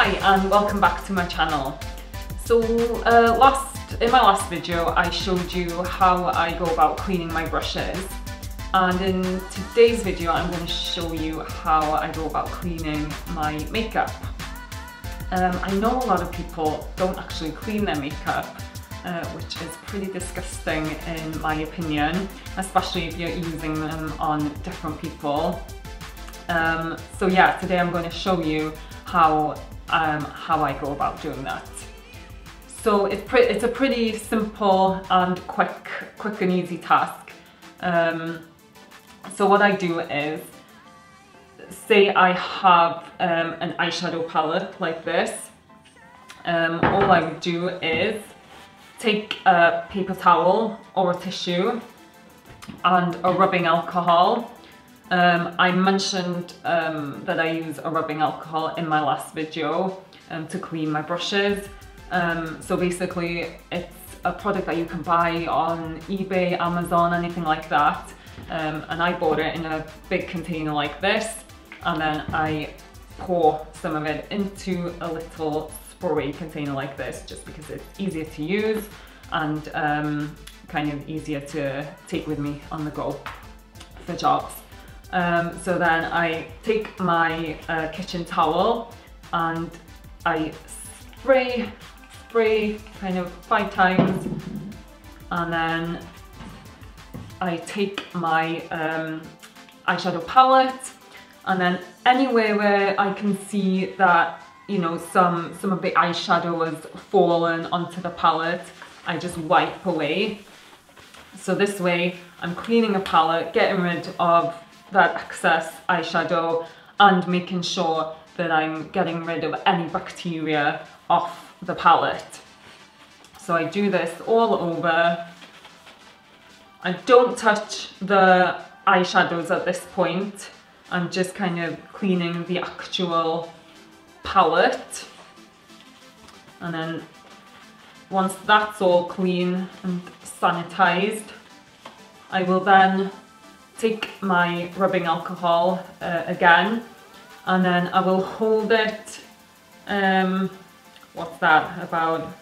Hi and welcome back to my channel. So in my last video I showed you how I go about cleaning my brushes, and in today's video I'm going to show you how I go about cleaning my makeup. I know a lot of people don't actually clean their makeup, which is pretty disgusting in my opinion, especially if you're using them on different people. So yeah, today I'm going to show you how I go about doing that. So it's a pretty simple and quick and easy task. So what I do is, say I have an eyeshadow palette like this. All I would do is take a paper towel or a tissue and a rubbing alcohol. I mentioned that I use a rubbing alcohol in my last video to clean my brushes. So basically it's a product that you can buy on eBay, Amazon, anything like that. And I bought it in a big container like this, and then I pour some of it into a little spray container like this, just because it's easier to use and kind of easier to take with me on the go for jobs. So then I take my kitchen towel and I spray kind of 5 times, and then I take my eyeshadow palette, and then anywhere where I can see that, you know, some of the eyeshadow has fallen onto the palette, I just wipe away. So this way I'm cleaning a palette, getting rid of that excess eyeshadow and making sure that I'm getting rid of any bacteria off the palette. So I do this all over. I don't touch the eyeshadows at this point. I'm just kind of cleaning the actual palette. And then once that's all clean and sanitized, I will then take my rubbing alcohol again, and then I will hold it, what's that, about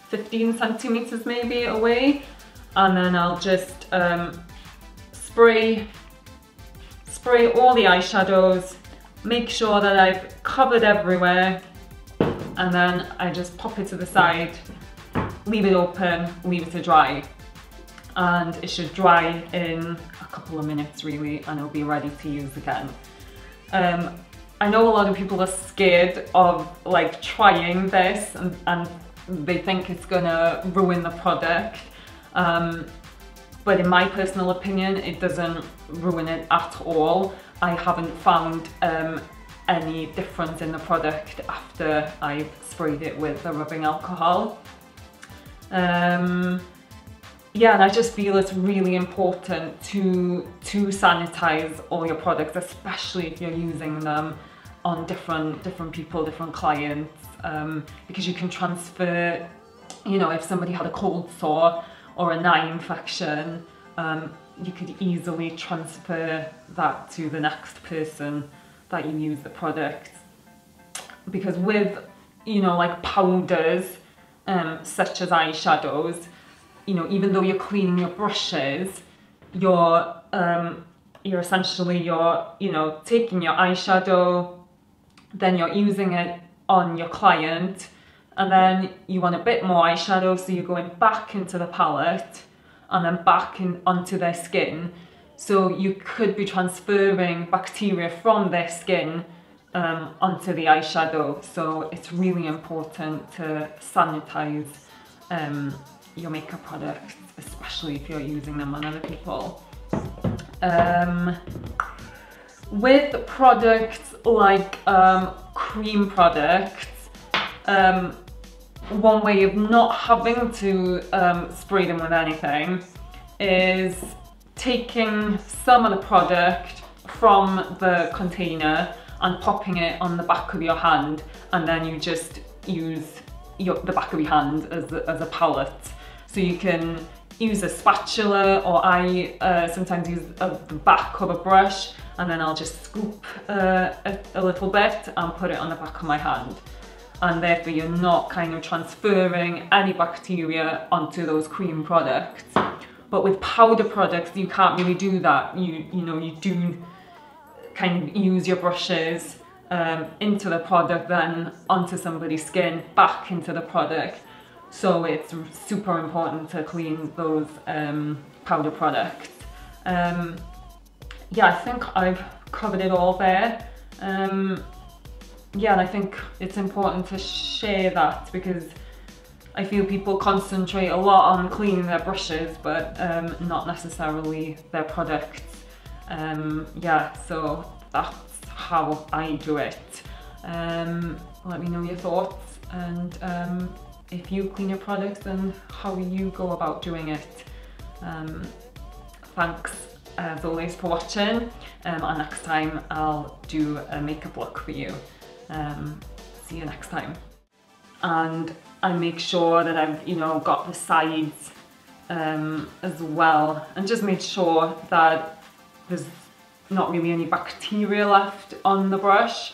15 centimeters maybe away, and then I'll just spray all the eyeshadows, make sure that I've covered everywhere, and then I just pop it to the side, leave it open, leave it to dry. And it should dry in a couple of minutes really, and it'll be ready to use again. I know a lot of people are scared of like trying this and they think it's gonna ruin the product, but in my personal opinion it doesn't ruin it at all. I haven't found any difference in the product after I've sprayed it with the rubbing alcohol. Yeah, and I just feel it's really important to sanitize all your products, especially if you're using them on different people, different clients, because you can transfer, you know, if somebody had a cold sore or an eye infection, you could easily transfer that to the next person that you use the product. Because with, you know, like powders, such as eyeshadows, you know, even though you're cleaning your brushes, you're essentially, you know, taking your eyeshadow, then you're using it on your client, and then you want a bit more eyeshadow, so you're going back into the palette and then back onto their skin. So you could be transferring bacteria from their skin onto the eyeshadow. So it's really important to sanitize your makeup products, especially if you're using them on other people. With products like cream products, one way of not having to spray them with anything is taking some of the product from the container and popping it on the back of your hand, and then you just use the back of your hand as a palette. So you can use a spatula, or I sometimes use the back of a brush, and then I'll just scoop a little bit and put it on the back of my hand. and therefore you're not kind of transferring any bacteria onto those cream products. But with powder products, you can't really do that. You know, you do kind of use your brushes into the product, then onto somebody's skin, back into the product. So it's super important to clean those powder products. Yeah, I think I've covered it all there. Yeah, and I think it's important to share that, because I feel people concentrate a lot on cleaning their brushes, but not necessarily their products. Yeah, so that's how I do it. Let me know your thoughts, and if you clean your products and how you go about doing it. Thanks as always for watching, and next time I'll do a makeup look for you. See you next time. And I make sure that I've, you know, got the sides as well, and just make sure that there's not really any bacteria left on the brush.